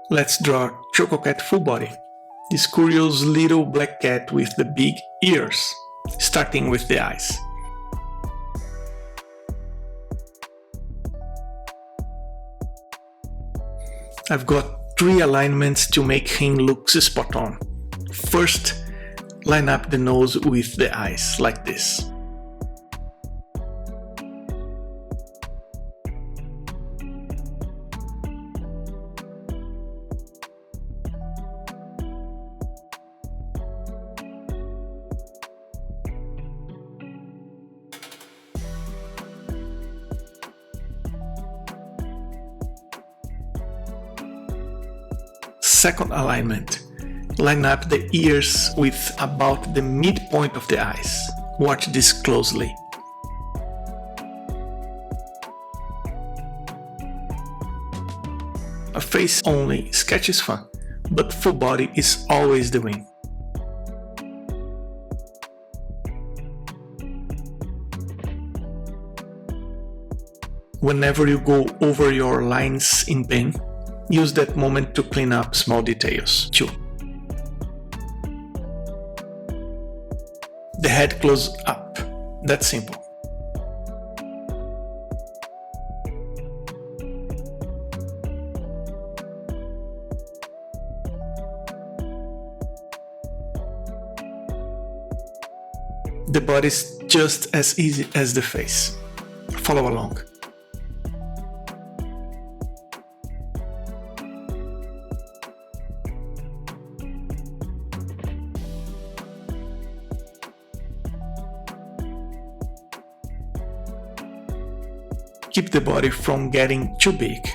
Let's draw Chococat full body. This curious little black cat with the big ears, starting with the eyes. I've got 3 alignments to make him look spot on. First, line up the nose with the eyes, like this. Second alignment. Line up the ears with about the midpoint of the eyes. Watch this closely. A face only sketch is fun, but full body is always the win. Whenever you go over your lines in pen, use that moment to clean up small details, too. The head close up. That's simple. The body is just as easy as the face. Follow along. Keep the body from getting too big.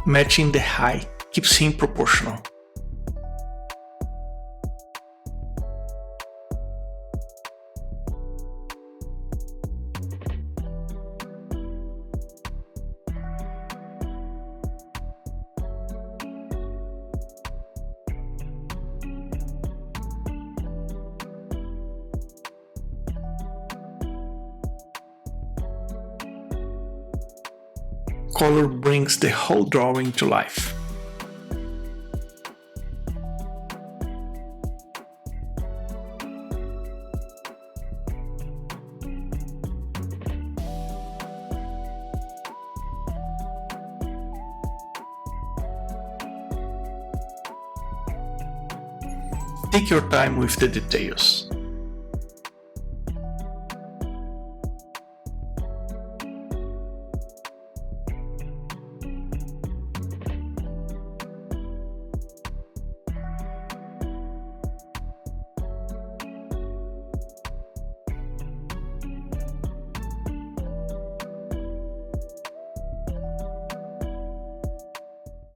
Matching the height keeps him proportional. Color brings the whole drawing to life. Take your time with the details.